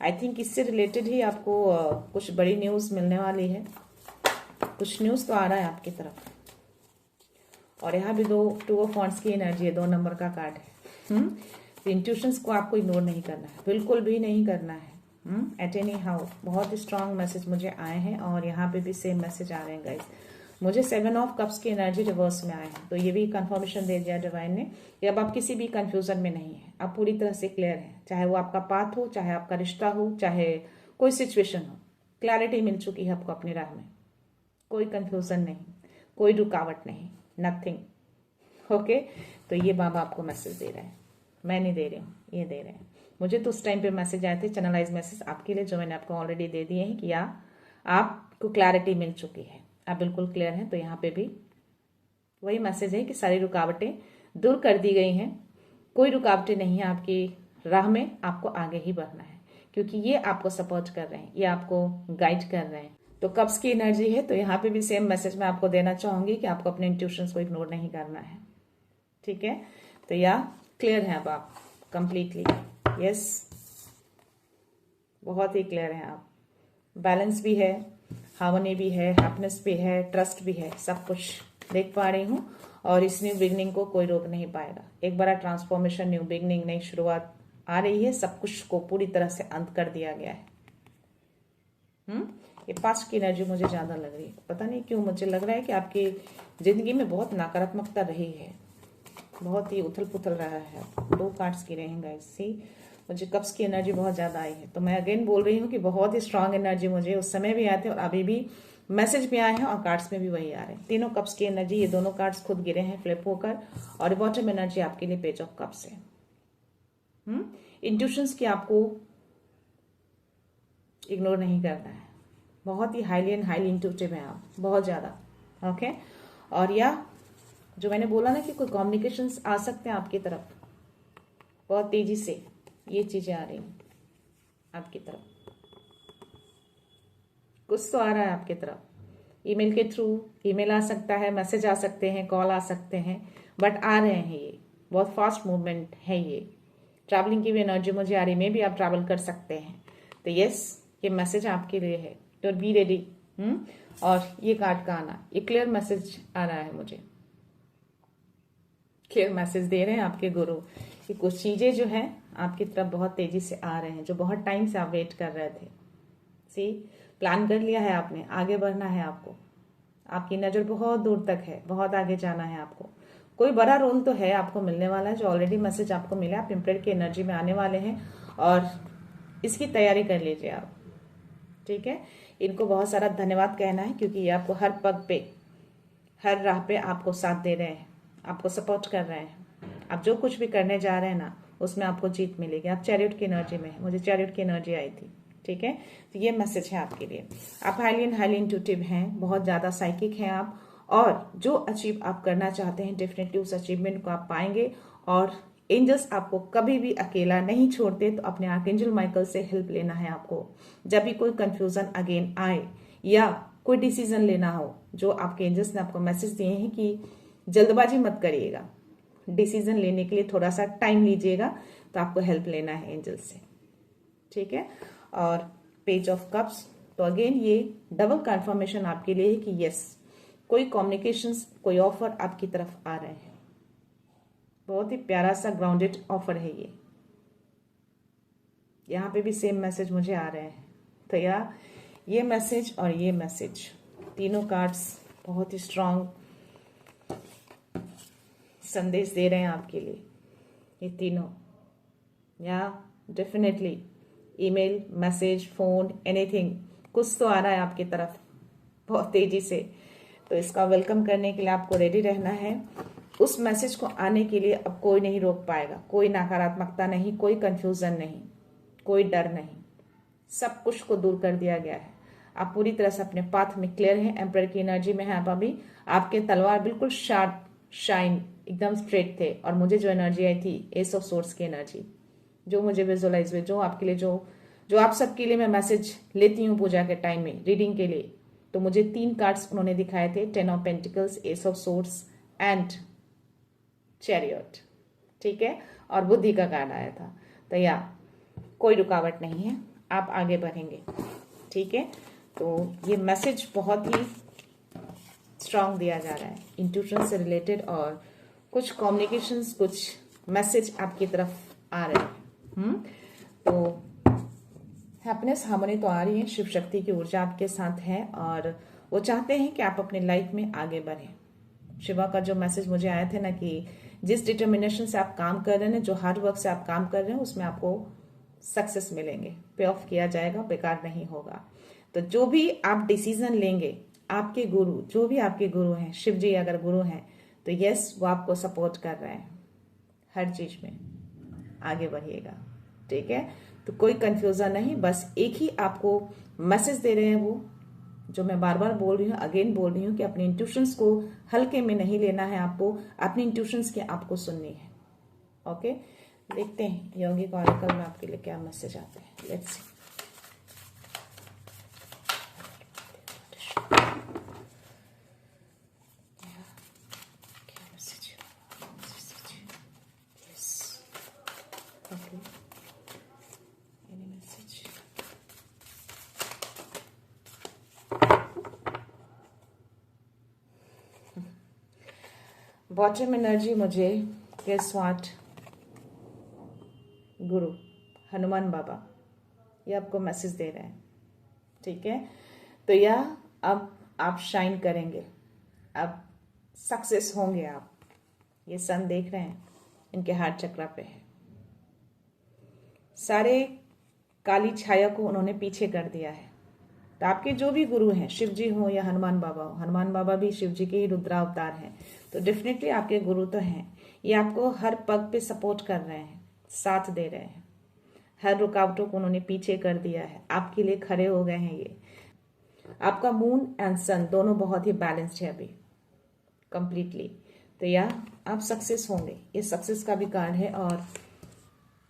आई थिंक इससे रिलेटेड ही आपको कुछ बड़ी न्यूज मिलने वाली है। कुछ न्यूज तो आ रहा है आपकी तरफ। और यहाँ भी 2 ऑफ वॉन्ड्स की एनर्जी है, 2 नंबर का कार्ड है। तो इंट्यूशंस को आपको इग्नोर नहीं करना है, बिल्कुल भी नहीं करना है। एट एनी हाउ बहुत स्ट्रांग मैसेज मुझे आए हैं और यहाँ पे भी सेम मैसेज आ रहे हैं गाइस। मुझे 7 ऑफ कप्स की एनर्जी रिवर्स में आए हैं, तो ये भी कंफर्मेशन दे दिया डिवाइन ने कि अब आप किसी भी कंफ्यूजन में नहीं है, आप पूरी तरह से क्लियर है। चाहे वो आपका पाथ हो, चाहे आपका रिश्ता हो, चाहे कोई सिचुएशन हो, क्लैरिटी मिल चुकी है आपको अपनी राह में। कोई कंफ्यूजन नहीं, कोई रुकावट नहीं, नथिंग, ओके। तो ये बाबा आपको मैसेज दे रहे हैं, मैं नहीं दे रही हूँ, ये दे रहे हैं। मुझे तो उस टाइम पे मैसेज आए थे, चैनलाइज मैसेज आपके लिए, जो मैंने आपको ऑलरेडी दे दिए हैं कि आपको क्लैरिटी मिल चुकी है, आप बिल्कुल क्लियर हैं। तो यहाँ पे भी वही मैसेज है कि सारी रुकावटें दूर कर दी गई हैं। कोई रुकावटें नहीं है आपकी राह में, आपको आगे ही बढ़ना है क्योंकि ये आपको सपोर्ट कर रहे हैं, ये आपको गाइड कर रहे हैं। तो कब्स की एनर्जी है, तो यहाँ पे भी सेम मैसेज मैं आपको देना चाहूंगी कि आपको अपने इंट्यूशंस को इग्नोर नहीं करना है, ठीक है। तो या क्लियर है अब आप कंप्लीटली, यस, बहुत ही क्लियर है आप। बैलेंस भी है, हार्मनी भी है, हैप्पीनेस भी है, ट्रस्ट भी है, सब कुछ देख पा रही हूँ। और इस न्यू बिगनिंग को कोई रोक नहीं पाएगा। एक बड़ा ट्रांसफॉर्मेशन, न्यू बिगनिंग, नई शुरुआत आ रही है। सब कुछ को पूरी तरह से अंत कर दिया गया है। ये पास्ट की एनर्जी मुझे ज्यादा लग रही है, पता नहीं क्यों मुझे लग रहा है कि आपकी जिंदगी में बहुत नकारात्मकता रही है, बहुत ही उथल पुथल रहा है। 2 कार्ड्स गिरे हैं गाइस, सी, मुझे कप्स की एनर्जी बहुत ज्यादा आई है। तो मैं अगेन बोल रही हूँ कि बहुत ही स्ट्रांग एनर्जी मुझे उस समय भी आते और अभी भी मैसेज भी आए हैं और कार्ड्स में भी वही आ रहे हैं। तीनों कप्स की एनर्जी, ये दोनों कार्ड्स खुद गिरे हैं फ्लिप होकर, और बॉटम एनर्जी आपके लिए पेज ऑफ कप्स है। इंट्यूशंस की आपको इग्नोर नहीं करना है। बहुत ही हाईली एंड हाईली इंट्यूटिव है आप, बहुत ज्यादा। ओके, और या जो मैंने बोला ना कि कोई कम्युनिकेशंस आ सकते हैं आपकी तरफ, बहुत तेजी से ये चीजें आ रही हैं आपकी तरफ। कुछ तो आ रहा है आपकी तरफ, ईमेल के थ्रू, ईमेल आ सकता है, मैसेज आ सकते हैं, कॉल आ सकते हैं, बट आ रहे हैं। ये बहुत फास्ट मूवमेंट है। ये ट्रैवलिंग की भी एनर्जी मुझे आ रही, में भी आप ट्रैवल कर सकते हैं। तो यस, ये मैसेज आपके लिए है, तो बी रेडी। और ये कार्ड का आना, ये क्लियर मैसेज आ रहा है मुझे, क्लियर मैसेज दे रहे हैं आपके गुरु कि कुछ चीजें जो है आपकी तरफ बहुत तेजी से आ रहे हैं, जो बहुत टाइम से आप वेट कर रहे थे। सी, प्लान कर लिया है आपने, आगे बढ़ना है आपको, आपकी नजर बहुत दूर तक है, बहुत आगे जाना है आपको। कोई बड़ा रोल तो है आपको मिलने वाला है, जो ऑलरेडी मैसेज आपको मिला, आप इम्प्रेड की एनर्जी में आने वाले हैं और इसकी तैयारी कर लीजिए आप। ठीक है, इनको बहुत सारा धन्यवाद कहना है, क्योंकि ये आपको हर पग पे, हर राह पे आपको साथ दे रहे हैं, आपको सपोर्ट कर रहे हैं। आप जो कुछ भी करने जा रहे हैं ना, उसमें आपको जीत मिलेगी। आप चैरियट की एनर्जी में है, मुझे चैरियट की एनर्जी आई थी। ठीक है, तो ये मैसेज है आपके लिए। आप हाईली एंड हाईली इंट्यूटिव हैं, बहुत ज्यादा साइकिक हैं आप, और जो अचीव आप करना चाहते हैं डेफिनेटली उस अचीवमेंट को आप पाएंगे। और एंजल्स आपको कभी भी अकेला नहीं छोड़ते, तो अपने आर्कएंजल माइकल से हेल्प लेना है आपको। जब भी कोई कंफ्यूजन अगेन आए या कोई डिसीजन लेना हो, जो आपके एंजल्स ने आपको मैसेज दिए हैं कि जल्दबाजी मत करिएगा, डिसीजन लेने के लिए थोड़ा सा टाइम लीजिएगा, तो आपको हेल्प लेना है एंजल से। ठीक है, और पेज ऑफ कप्स, तो अगेन ये डबल कंफर्मेशन आपके लिए है कि यस, कोई कम्युनिकेशंस, कोई ऑफर आपकी तरफ आ रहे हैं। बहुत ही प्यारा सा ग्राउंडेड ऑफर है ये। यहाँ पे भी सेम मैसेज मुझे आ रहे हैं। तो यार, ये मैसेज और ये मैसेज, तीनों कार्ड्स बहुत ही स्ट्रांग संदेश दे रहे हैं आपके लिए, ये तीनों। या definitely email, message, phone, anything, कुछ तो आ रहा है आपकी तरफ बहुत तेजी से। तो इसका वेलकम करने के लिए आपको रेडी रहना है। उस मैसेज को आने के लिए अब कोई नहीं रोक पाएगा, कोई नकारात्मकता नहीं, कोई कंफ्यूजन नहीं, कोई डर नहीं, सब कुछ को दूर कर दिया गया है। आप पूरी तरह से अपने पाथ में क्लियर हैं, एम्पर की एनर्जी में है आप अभी। आपके तलवार बिल्कुल शार्प, शाइन, एकदम स्ट्रेट थे। और मुझे जो एनर्जी आई थी, एस ऑफ सोर्स की एनर्जी, जो मुझे विजुअलाइज हुए, जो आपके लिए, जो आप सबके लिए मैं मैसेज लेती हूँ पूजा के टाइम में रीडिंग के लिए, तो मुझे 3 कार्ड्स उन्होंने दिखाए थे, 10 of pentacles, S of source and chariot. ठीक है, और बुद्धि का कार्ड आया था। तो या कोई रुकावट नहीं है, आप आगे बढ़ेंगे। ठीक है, तो ये मैसेज बहुत ही स्ट्रांग दिया जा रहा है, इंट्यूशन से रिलेटेड, और कुछ कम्युनिकेशंस, कुछ मैसेज आपकी तरफ आ रहे हैं। तो हैप्पीनेस, हार्मनी तो आ रही है, शिव शक्ति की ऊर्जा आपके साथ है, और वो चाहते हैं कि आप अपने लाइफ में आगे बढ़ें। शिवा का जो मैसेज मुझे आया था ना, कि जिस डिटर्मिनेशन से आप काम कर रहे हैं, जो हार्ड वर्क से आप काम कर रहे हैं, उसमें आपको सक्सेस मिलेंगे, पे ऑफ किया जाएगा, बेकार नहीं होगा। तो जो भी आप डिसीजन लेंगे, आपके गुरु, जो भी आपके गुरु हैं, शिव जी अगर गुरु हैं, तो यस, वो आपको सपोर्ट कर रहे हैं हर चीज में, आगे बढ़िएगा। ठीक है, तो कोई कंफ्यूजन नहीं, बस एक ही आपको मैसेज दे रहे हैं वो, जो मैं बार बार बोल रही हूँ, अगेन बोल रही हूँ, कि अपने इंट्यूशंस को हल्के में नहीं लेना है आपको, अपनी इंट्यूशंस की आपको सुननी है। ओके, देखते हैं यौगिक ऑरेकल में आपके लिए क्या मैसेज आते हैं। Let's see. बॉटम एनर्जी मुझे स्वाट गुरु हनुमान बाबा, ये आपको मैसेज दे रहे हैं। ठीक है, तो यह अब आप शाइन करेंगे, अब सक्सेस होंगे आप। ये सन देख रहे हैं, इनके हार्ट चक्रा पे है। सारे काली छाया को उन्होंने पीछे कर दिया है। तो आपके जो भी गुरु हैं, शिव जी हो या हनुमान बाबा हो, हनुमान बाबा भी शिव जी के ही रुद्रावतार हैं, तो डेफिनेटली आपके गुरु तो हैं। ये आपको हर पग पे सपोर्ट कर रहे हैं, साथ दे रहे हैं, हर रुकावटों को उन्होंने पीछे कर दिया है, आपके लिए खड़े हो गए हैं। ये आपका मून एंड सन दोनों बहुत ही बैलेंस्ड है अभी कंप्लीटली। तो या आप सक्सेस होंगे, ये सक्सेस का भी कार्ड है और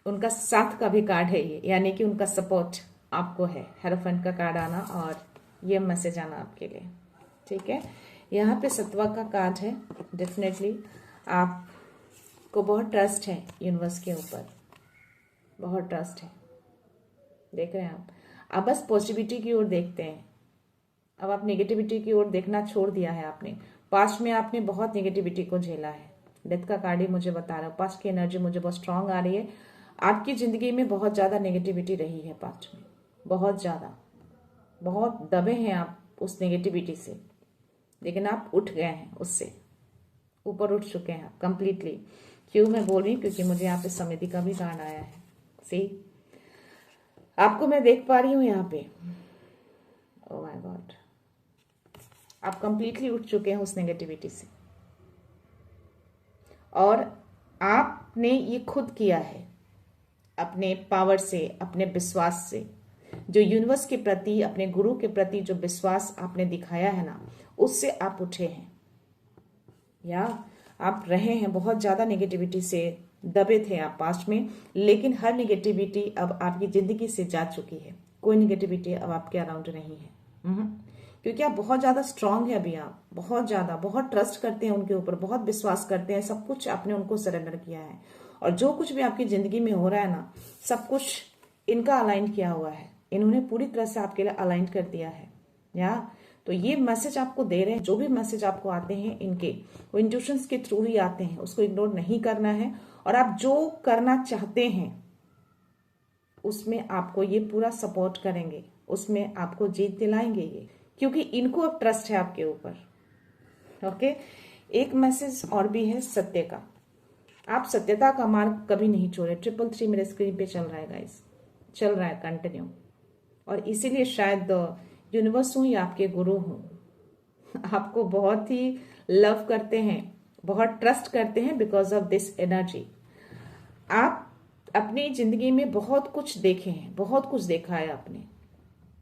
उनका साथ का भी कार्ड है ये, यानी कि उनका सपोर्ट आपको है। हेरोफेंट का कार्ड आना और ये मैसेज आना आपके लिए, ठीक है। यहाँ पे सत्वा का कार्ड है। डेफिनेटली आपको बहुत ट्रस्ट है यूनिवर्स के ऊपर, बहुत ट्रस्ट है। देख रहे हैं आप बस पॉजिटिविटी की ओर देखते हैं। अब आप नेगेटिविटी की ओर देखना छोड़ दिया है आपने। पास्ट में आपने बहुत नेगेटिविटी को झेला है। डेथ का कार्ड ही मुझे बता रहा है, पास्ट की एनर्जी मुझे बहुत स्ट्रांग आ रही है। आपकी जिंदगी में बहुत ज्यादा नेगेटिविटी रही है पास्ट में, बहुत ज्यादा, बहुत दबे हैं आप उस नेगेटिविटी से, लेकिन आप उठ गए हैं, उससे ऊपर उठ चुके हैं कंप्लीटली। क्यों मैं बोल रही हूँ, क्योंकि मुझे यहाँ पे समिति का भी कार्ड आया है। सी आपको मैं देख पा रही हूँ यहाँ पे, ओह माय गॉड, आप कंप्लीटली उठ चुके हैं उस नेगेटिविटी से और आपने ये खुद किया है अपने पावर से, अपने विश्वास से। जो यूनिवर्स के प्रति, अपने गुरु के प्रति जो विश्वास आपने दिखाया है ना, उससे आप उठे हैं। या आप रहे हैं बहुत ज्यादा नेगेटिविटी से, दबे थे आप पास्ट में, लेकिन हर नेगेटिविटी अब आपकी जिंदगी से जा चुकी है। कोई नेगेटिविटी अब आपके अराउंड नहीं है। क्योंकि आप बहुत ज्यादा स्ट्रांग है अभी, आप बहुत ज्यादा, बहुत ट्रस्ट करते हैं उनके ऊपर, बहुत विश्वास करते हैं, सब कुछ आपने उनको सरेंडर किया है। और जो कुछ भी आपकी जिंदगी में हो रहा है ना, सब कुछ इनका अलाइन किया हुआ है, इन्होंने पूरी तरह से आपके लिए अलाइन कर दिया है। या तो ये मैसेज आपको दे रहे हैं, जो भी मैसेज आपको आते हैं इनके, वो इंट्यूशंस के थ्रू ही आते हैं, उसको इग्नोर नहीं करना है। और आप जो करना चाहते हैं उसमें आपको ये पूरा सपोर्ट करेंगे, उसमें आपको जीत दिलाएंगे ये, क्योंकि इनको अब ट्रस्ट है आपके ऊपर। ओके, एक मैसेज और भी है सत्य का। आप सत्यता का मार्ग कभी नहीं छोड़े। 333 मेरे स्क्रीन पे चल रहा है गाइस, चल रहा है कंटिन्यू। और इसीलिए शायद यूनिवर्स हूं या आपके गुरु हूं, आपको बहुत ही लव करते हैं, बहुत ट्रस्ट करते हैं बिकॉज ऑफ दिस एनर्जी। आप अपनी जिंदगी में बहुत कुछ देखे हैं, बहुत कुछ देखा है आपने,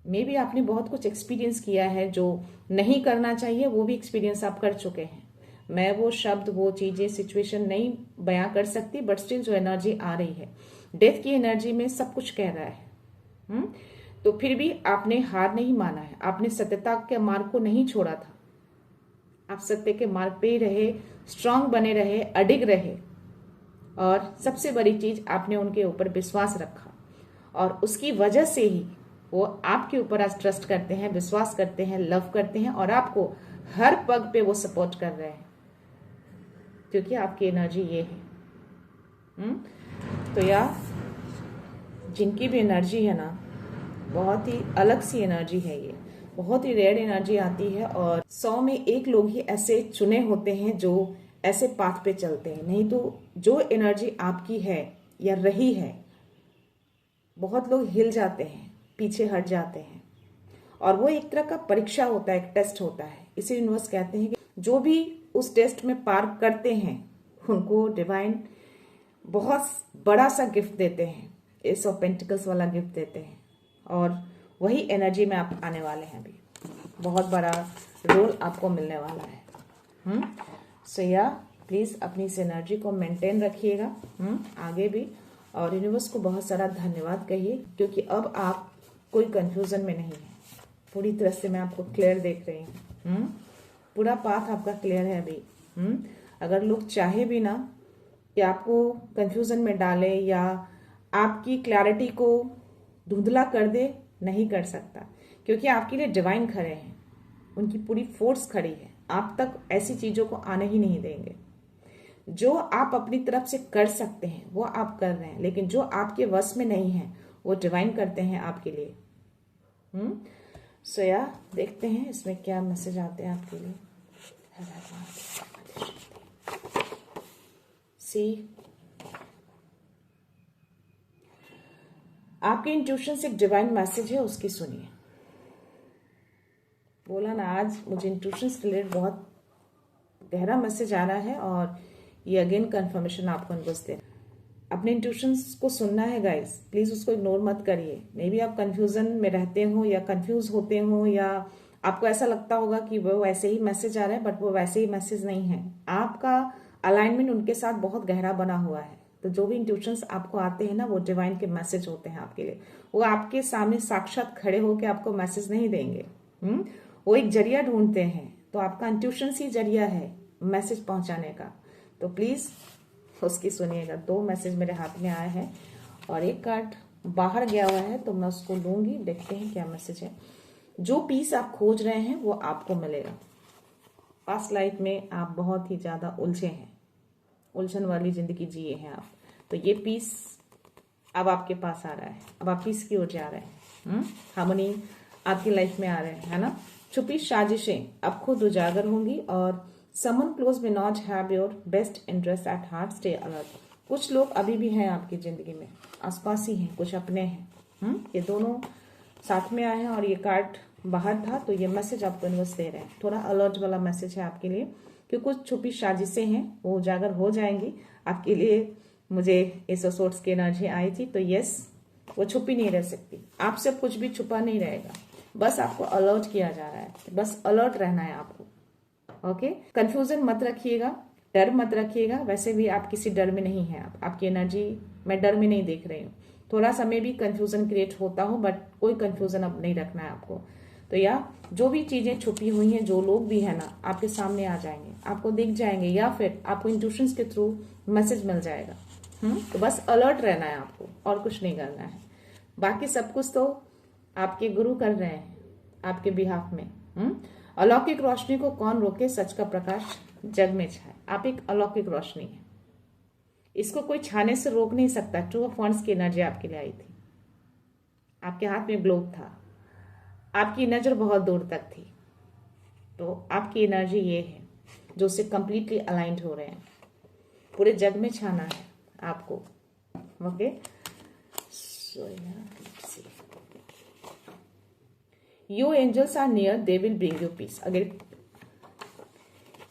मे बी आपने बहुत कुछ एक्सपीरियंस किया है जो नहीं करना चाहिए, वो भी एक्सपीरियंस आप कर चुके हैं। मैं वो शब्द, वो चीजें, सिचुएशन नहीं बयां कर सकती, बट स्टिल जो एनर्जी आ रही है, डेथ की एनर्जी में सब कुछ कह रहा है। तो फिर भी आपने हार नहीं माना है, आपने सत्यता के मार्ग को नहीं छोड़ा था, आप सत्य के मार्ग पे ही रहे, स्ट्रांग बने रहे, अडिग रहे। और सबसे बड़ी चीज, आपने उनके ऊपर विश्वास रखा और उसकी वजह से ही वो आपके ऊपर आज ट्रस्ट करते हैं, विश्वास करते हैं, लव करते हैं और आपको हर पग पे वो सपोर्ट कर रहे हैं, क्योंकि आपकी एनर्जी ये है। तो यार, जिनकी भी एनर्जी है ना, बहुत ही अलग सी एनर्जी है ये, बहुत ही रेयर एनर्जी आती है। और 100 में 1 लोग ही ऐसे चुने होते हैं जो ऐसे पाथ पे चलते हैं, नहीं तो जो एनर्जी आपकी है या रही है, बहुत लोग हिल जाते हैं, पीछे हट जाते हैं। और वो एक तरह का परीक्षा होता है, एक टेस्ट होता है। इसी यूनिवर्स कहते हैं कि जो भी उस टेस्ट में पार करते हैं उनको डिवाइन बहुत बड़ा सा गिफ्ट देते हैं, एस ऑफ पेंटिकल्स वाला गिफ्ट देते हैं। और वही एनर्जी में आप आने वाले हैं अभी, बहुत बड़ा रोल आपको मिलने वाला है। सो या प्लीज अपनी इस एनर्जी को मेंटेन रखिएगा आगे भी। और यूनिवर्स को बहुत सारा धन्यवाद कहिए, क्योंकि अब आप कोई कंफ्यूजन में नहीं है, पूरी तरह से मैं आपको क्लियर देख रही हूँ। पूरा पाथ आपका क्लियर है अभी। अगर लोग चाहे भी ना कि आपको कंफ्यूजन में डाले या आपकी क्लैरिटी को धुंधला कर दे, नहीं कर सकता, क्योंकि आपके लिए डिवाइन खड़े हैं, उनकी पूरी फोर्स खड़ी है, आप तक ऐसी चीजों को आने ही नहीं देंगे। जो आप अपनी तरफ से कर सकते हैं वो आप कर रहे हैं, लेकिन जो आपके वश में नहीं है वो डिवाइन करते हैं आपके लिए। सो या देखते हैं इसमें क्या मैसेज आते हैं आपके लिए। सी, आपके इंट्यूशन से एक डिवाइन मैसेज है, उसकी सुनिए। बोला ना, आज मुझे इंट्यूशन से रिलेटेड बहुत गहरा मैसेज आ रहा है और ये अगेन कंफर्मेशन आपको इनपुट्स दे। अपने इंट्यूशंस को सुनना है गाइस, प्लीज उसको इग्नोर मत करिए। मे बी आप कंफ्यूजन में रहते हो या कंफ्यूज होते हो, या आपको ऐसा लगता होगा कि वो वैसे ही मैसेज आ रहा है, बट वो वैसे ही मैसेज नहीं है। आपका अलाइनमेंट उनके साथ बहुत गहरा बना हुआ है। तो जो भी इंट्यूशंस आपको आते हैं ना, वो डिवाइन के मैसेज होते हैं आपके लिए। वो आपके सामने साक्षात खड़े होकर आपको मैसेज नहीं देंगे। वो एक जरिया ढूंढते हैं। तो आपका इंट्यूशन ही जरिया है मैसेज पहुंचाने का। तो प्लीज उसकी सुनिएगा। 2 मैसेज मेरे हाथ में आए हैं और एक कार्ड बाहर गया हुआ है, तो मैं उसको लूंगी। देखते हैं क्या मैसेज है। जो पीस आप खोज रहे हैं वो आपको मिलेगा। पास्ट लाइफ में आप बहुत ही ज्यादा उलझे हैं, उलझन वाली जिंदगी जिए हैं आप। तो ये पीस अब आपके पास आ रहा है। अब आप पीस की ओर जा रहे हैं। हार्मनी आपकी लाइफ में आ रहे हैं, है ना। छुपी साजिशें अब खुद उजागर होंगी और समन क्लोज में not have your best interest at heart, stay alert. कुछ लोग अभी भी हैं आपकी जिंदगी में, आसपास ही हैं, कुछ अपने हैं। ये दोनों साथ में आए हैं और ये कार्ड बाहर था, तो ये मैसेज आपको यूनिवर्स दे रहे हैं। थोड़ा अलर्ट वाला मैसेज है आपके लिए, कि कुछ छुपी साजिशें हैं वो उजागर हो जाएंगी आपके लिए। मुझे इस सोर्स की एनर्जी आई थी, तो यस, वो छुपी नहीं रह सकती। आपसे कुछ भी छुपा नहीं रहेगा, बस आपको अलर्ट किया जा रहा है। बस अलर्ट रहना है आपको। ओके, कंफ्यूजन मत रखिएगा, डर मत रखिएगा। वैसे भी आप किसी डर में नहीं है। आपकी एनर्जी मैं डर में नहीं देख रही हूँ। थोड़ा समय भी कंफ्यूजन क्रिएट होता हो, बट कोई कंफ्यूजन अब नहीं रखना है आपको। तो या जो भी चीजें छुपी हुई हैं, जो लोग भी है ना, आपके सामने आ जाएंगे, आपको दिख जाएंगे, या फिर आपको इंट्यूशंस के थ्रू मैसेज मिल जाएगा। तो बस अलर्ट रहना है आपको, और कुछ नहीं करना है। बाकी सब कुछ तो आपके गुरु कर रहे हैं आपके बिहाफ में। अलौकिक रोशनी को कौन रोके, सच का प्रकाश जग में छाए। आप एक अलौकिक रोशनी है, इसको कोई छाने से रोक नहीं सकता। टू ऑफ वंड्स की एनर्जी आपके लिए आई थी, आपके हाथ में ग्लोब था, आपकी नजर बहुत दूर तक थी। तो आपकी एनर्जी ये है जो उससे कंप्लीटली अलाइंड हो रहे हैं। पूरे जग में छाना है आपको। Okay, so your angels are near, they will bring you peace. Again,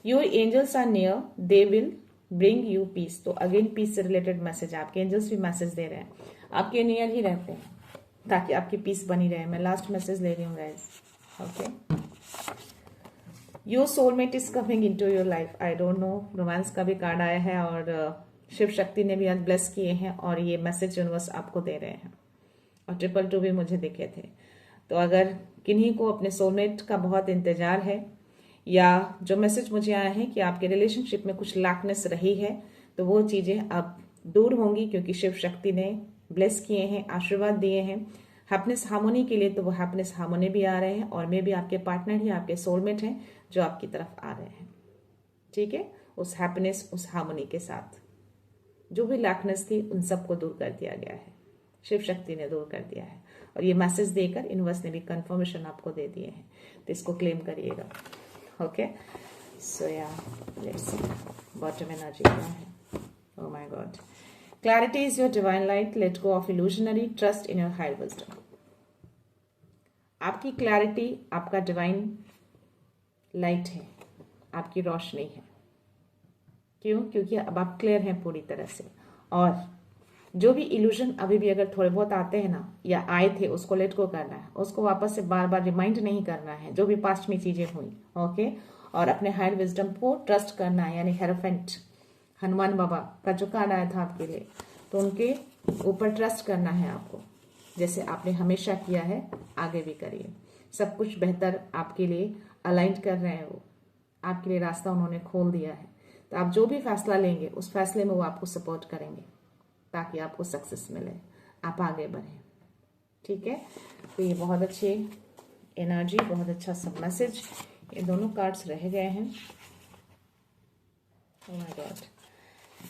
your angels are near, they will bring you peace. तो अगेन पीस से रिलेटेड मैसेज, आपके एंजल्स भी मैसेज दे रहे हैं, आपके नियर ही रहते हैं ताकि आपकी पीस बनी रहे। मैं लास्ट मैसेज ले रही हूँ guys. Okay, your soulmate is coming into your life. I don't know, romance का भी कार्ड आया है और शिव शक्ति ने भी आज ब्लेस किए हैं और ये मैसेज यूनिवर्स आपको दे रहे हैं। और 222 भी मुझे दिखे थे। तो अगर किन्हीं को अपने सोलमेट का बहुत इंतजार है, या जो मैसेज मुझे आया है कि आपके रिलेशनशिप में कुछ लाकनेस रही है, तो वो चीजें अब दूर होंगी, क्योंकि शिव शक्ति ने ब्लेस किए हैं, आशीर्वाद दिए हैं हैप्पीनेस हार्मोनी के लिए। तो वो हैप्पीनेस हार्मोनी भी आ रहे हैं, और मे भी आपके पार्टनर ही आपके सोलमेट हैं जो आपकी तरफ आ रहे हैं। ठीक है, उस हैप्पीनेस, उस हार्मोनी के साथ जो भी लाकनेस थी उन सबको दूर कर दिया गया है, शिव शक्ति ने दूर कर दिया है। और ये मैसेज देकर यूनिवर्स ने भी कंफर्मेशन आपको दे दिए हैं, तो इसको क्लेम करिएगा। ओके, सो या लेट्स सी बॉटम एनर्जी क्या है। Oh my God, clarity is your divine light, let go of illusionary, trust in your higher wisdom. आपकी क्लैरिटी आपका डिवाइन लाइट है, आपकी रोशनी है। क्यों? क्योंकि अब आप क्लियर हैं पूरी तरह से। और जो भी इल्यूजन अभी भी अगर थोड़े बहुत आते हैं ना, या आए थे, उसको लेट गो करना है, उसको वापस से बार बार रिमाइंड नहीं करना है जो भी पास्ट में चीजें हुई। ओके, और अपने हायर विजडम को ट्रस्ट करना है। यानी हेरोफेंट हनुमान बाबा का जो कार्ड आया था आपके लिए, तो उनके ऊपर ट्रस्ट करना है आपको, जैसे आपने हमेशा किया है, आगे भी करिए। सब कुछ बेहतर आपके लिए अलाइंड कर रहे हैं, वो आपके लिए रास्ता उन्होंने खोल दिया है। तो आप जो भी फैसला लेंगे उस फैसले में वो आपको सपोर्ट करेंगे, ताकि आपको सक्सेस मिले, आप आगे बढ़े। ठीक है, तो ये बहुत अच्छी एनर्जी, बहुत अच्छा सब मैसेज। ये दोनों कार्ड्स रह गए हैं। ओह माय गॉड,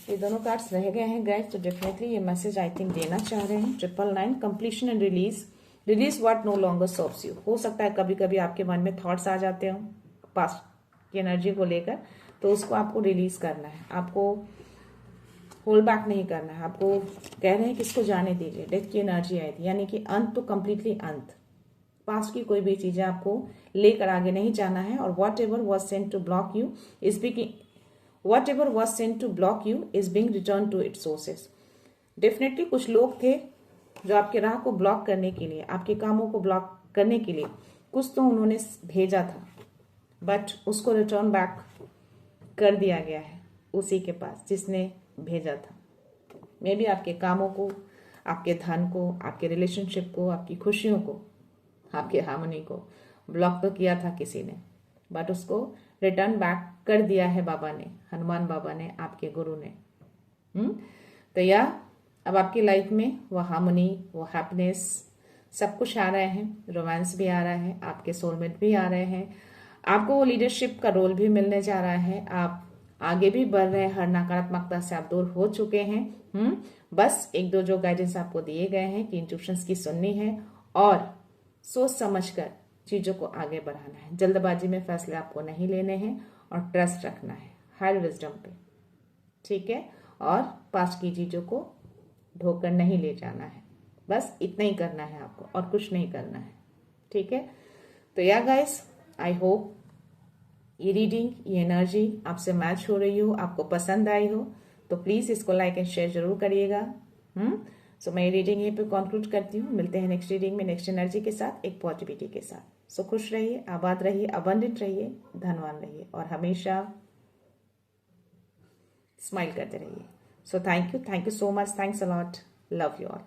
ये दोनों कार्ड्स रह गए हैं गाइस। तो डेफिनेटली ये मैसेज आई थिंक देना चाह रहे हैं। 999 completion and release, release what no longer serves you. हो सकता है कभी कभी आपके मन में थॉट्स आ जाते हो पास्ट की एनर्जी को लेकर, तो उसको आपको रिलीज करना है, आपको होल्ड बैक नहीं करना है। आपको कह रहे हैं कि इसको जाने दीजिए। डेथ की एनर्जी आई थी, यानी कि अंत तो कंप्लीटली अंत, पास्ट की कोई भी चीजें आपको लेकर आगे नहीं जाना है। और whatever was sent to block you is being return to its sources. Definitely कुछ लोग थे जो आपके राह को ब्लॉक करने के लिए, आपके कामों को ब्लॉक करने के लिए कुछ तो उन्होंने भेजा था, बट उसको रिटर्न बैक कर दिया गया है उसी के पास जिसने भेजा था। मे बी आपके कामों को, आपके धन को, आपके रिलेशनशिप को, आपकी खुशियों को, आपके हार्मनी को ब्लॉक तो किया था किसी ने, बट उसको रिटर्न बैक कर दिया है बाबा ने, हनुमान बाबा ने, आपके गुरु ने। तो या अब आपकी लाइफ में वो हार्मनी, वो हैप्पीनेस सब कुछ आ रहे हैं, रोमांस भी आ रहा है, आपके सोलमेट भी आ रहे हैं, आपको वो लीडरशिप का रोल भी मिलने जा रहा है, आप आगे भी बढ़ रहे हैं, हर नकारात्मकता से आप दूर हो चुके हैं। बस एक दो जो गाइडेंस आपको दिए गए हैं कि इंट्यूशंस की सुननी है और सोच समझकर चीजों को आगे बढ़ाना है। जल्दबाजी में फैसले आपको नहीं लेने हैं और ट्रस्ट रखना है हायर विजडम पे, ठीक है। और पास्ट की चीजों को ढोकर नहीं ले जाना है, बस इतना ही करना है आपको और कुछ नहीं करना है, ठीक है। तो या गाइस, आई होप ये रीडिंग, ये एनर्जी आपसे मैच हो रही हो, आपको पसंद आई हो, तो प्लीज इसको लाइक एंड शेयर जरूर करिएगा। सो मैं ये रीडिंग यहीं पे कंक्लूड करती हूँ। मिलते हैं नेक्स्ट रीडिंग में नेक्स्ट एनर्जी के साथ, एक पॉजिटिविटी के साथ। सो खुश रहिए, आबाद रहिए, अबंडेंट रहिए, धनवान रहिए और हमेशा स्माइल करते रहिए। So thank you so much, thanks a lot, love you all.